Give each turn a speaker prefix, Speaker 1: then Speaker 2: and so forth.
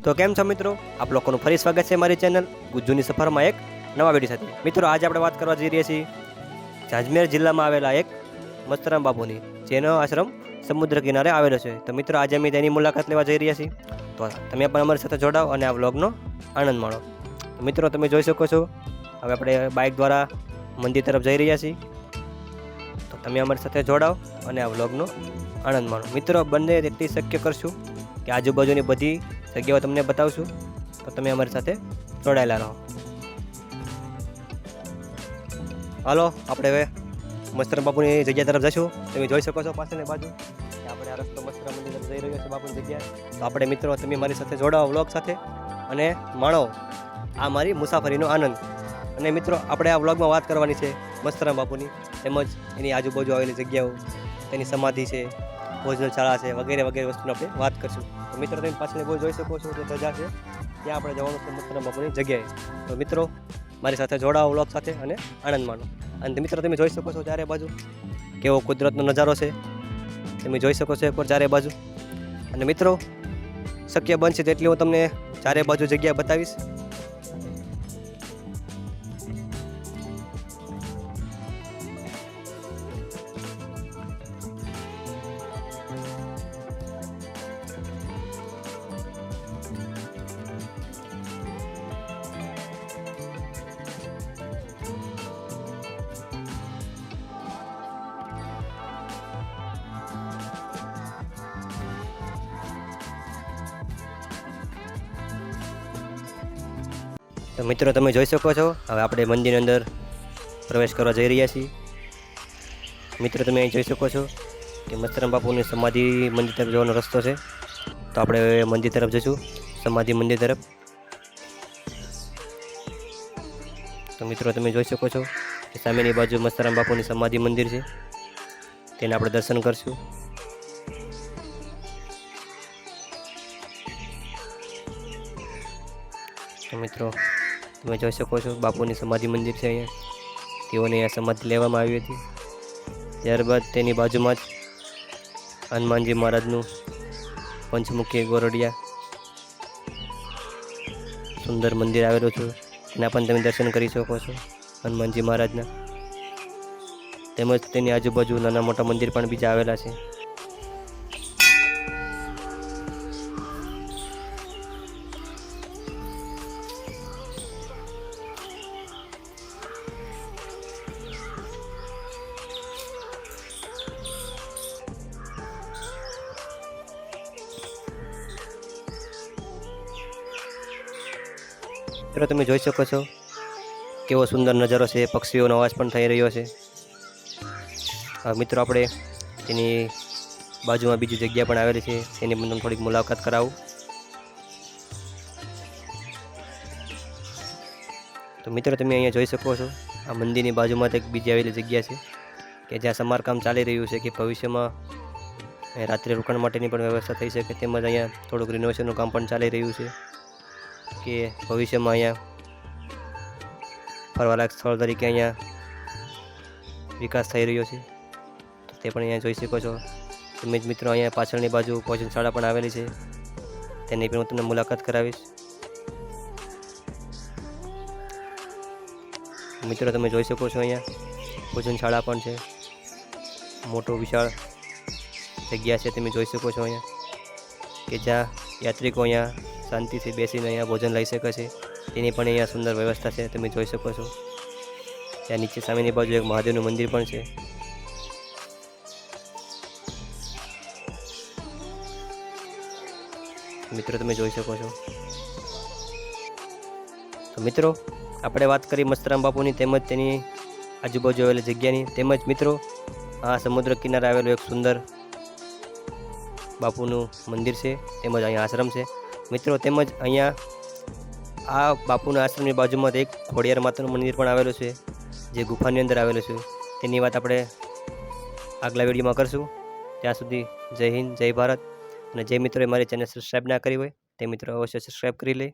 Speaker 1: તો કેમ છો મિત્રો, આપ લોકોનું ફરી સ્વાગત છે મારી ચેનલ ગુજ્જુની સફરમાં એક નવા વિડીયો સાથે। મિત્રો આજે આપણે વાત કરવા જઈ રહ્યા છીએ જાજમેર જિલ્લામાં આવેલા એક મસ્તરામ બાપુની, જેનો આશ્રમ સમુદ્ર કિનારે આવેલો છે। તો મિત્રો આજે અમે તેની મુલાકાત લેવા જઈ રહ્યા છીએ, તો તમે પણ અમારી સાથે જોડાઓ અને આ વ્લોગનો આનંદ માણો। તો મિત્રો તમે જોઈ શકો છો, હવે આપણે બાઇક દ્વારા મંદિર તરફ જઈ રહ્યા છીએ, તો તમે અમારી સાથે જોડાઓ અને આ વ્લોગનો આનંદ માણો। મિત્રો બંને એટલી શક્ય કરશું કે આજુબાજુની બધી જગ્યાઓ તમને બતાવશું, તો તમે અમારી સાથે જોડાયેલા રહો। હાલો આપણે હવે મસ્તરામ બાપુની જગ્યા તરફ જઈશું। તમે જોઈ શકો છો પાછળની બાજુ કે આપણે આ રસ્તો મસ્તરામ મંદિર તરફ જઈ રહ્યો છે બાપુની જગ્યાએ। તો આપણે મિત્રો તમે મારી સાથે જોડાઓ વ્લોગ સાથે અને માણો આ મારી મુસાફરીનો આનંદ। અને મિત્રો આપણે આ વ્લોગમાં વાત કરવાની છે મસ્તરામ બાપુની, તેમજ એની આજુબાજુ આવેલી જગ્યાઓ, તેની સમાધિ છે, ભોજનશાળા છે, વગેરે વગેરે વસ્તુની આપણે વાત કરશું। તો મિત્રો તમે પાછળની બોલ જોઈ શકો છો, જે ધજા છે ત્યાં આપણે જવાનું છે મસ્તરામ બાપુની જગ્યાએ। તો મિત્રો મારી સાથે જોડાઓ વ્લોગ સાથે અને આનંદ માણો। અને મિત્રો તમે જોઈ શકો છો ચારે બાજુ કેવો કુદરતનો નજારો છે, તમે જોઈ શકો છો એકવાર ચારે બાજુ। અને મિત્રો શક્ય બનશે તેટલી હું તમને ચારે બાજુ જગ્યા બતાવીશ। તો મિત્રો તમે જોઈ શકો છો, હવે આપણે મંદિરની અંદર પ્રવેશ કરવા જઈ રહ્યા છીએ। મિત્રો તમે અહીં જોઈ શકો છો કે મસ્તરામ બાપુની સમાધિ મંદિર તરફ જવાનો રસ્તો છે, તો આપણે મંદિર તરફ જઈશું, સમાધિ મંદિર તરફ। તો મિત્રો તમે જોઈ શકો છો કે સામેની બાજુ મસ્તરામ બાપુની સમાધિ મંદિર છે, તેને આપણે દર્શન કરશું। તો મિત્રો તમે જોઈ શકો છો બાપુની સમાધિ મંદિર છે અહીંયા, તેઓને અહીંયા સમાધિ લેવામાં આવી હતી। ત્યારબાદ તેની બાજુમાં જ હનુમાનજી મહારાજનું પંચમુખી ગોરડિયા સુંદર મંદિર આવેલું છે, તેના પણ તમે દર્શન કરી શકો છો હનુમાનજી મહારાજના। તેમજ તેની આજુબાજુ નાના મોટા મંદિર પણ બીજા આવેલા છે। મિત્રો તમે જોઈ શકો છો કેવો સુંદર નજારો છે, પક્ષીઓનો અવાજ પણ થઈ રહ્યો છે। મિત્રો આપણે તેની બાજુમાં બીજી જગ્યા પણ આવેલી છે, તેની પણ તમને થોડીક મુલાકાત કરાવું। તો મિત્રો તમે અહીંયા જોઈ શકો છો આ મંદિરની બાજુમાં એક બીજી આવેલી જગ્યા છે કે જ્યાં સમારકામ ચાલી રહ્યું છે, કે ભવિષ્યમાં રાત્રે રોકાણ માટેની પણ વ્યવસ્થા થઈ શકે, તેમજ અહીંયા થોડુંક રિનોવેશનનું કામ પણ ચાલી રહ્યું છે, કે ભવિષ્યમાં અહીંયા ફરવાલાયક સ્થળ તરીકે અહીંયા વિકાસ થઈ રહ્યો છે, તો તે પણ અહીંયા જોઈ શકો છો। તેમજ મિત્રો અહીંયા પાછળની બાજુ ભોજનશાળા પણ આવેલી છે, તેની પણ હું તમને મુલાકાત કરાવીશ। મિત્રો તમે જોઈ શકો છો અહીંયા ભોજનશાળા પણ છે, મોટો વિશાળ જગ્યા છે, તમે જોઈ શકો છો અહીંયા કે જ્યાં યાત્રિકો અહીંયા શાંતિથી બેસીને અહીંયા ભોજન લઈ શકે છે, તેની પણ અહીંયા સુંદર વ્યવસ્થા છે, તમે જોઈ શકો છો। ત્યાં નીચે સામેની બાજુ એક મહાદેવનું મંદિર પણ છે। મિત્રો તમે જોઈ શકો છો। તો મિત્રો આપણે વાત કરી મસ્તરામ બાપુની તેમજ તેની આજુબાજુ આવેલી જગ્યાની, તેમજ મિત્રો આ સમુદ્ર કિનારે આવેલું એક સુંદર બાપુનું મંદિર છે, તેમજ અહીંયા આશ્રમ છે મિત્રો। તેમજ અહીંયા આ બાપુના આશ્રમની બાજુમાં એક ખોડિયાર માતાનું મંદિર પણ આવેલું છે, જે ગુફાની અંદર આવેલું છે, તેની વાત આપણે આગલા વિડીયોમાં કરશું। ત્યાં સુધી જય હિન્દ, જય ભારત। અને જે મિત્રોએ મારી ચેનલ સબસ્ક્રાઈબ ના કરી હોય તે મિત્રો અવશ્ય સબસ્ક્રાઈબ કરી લે।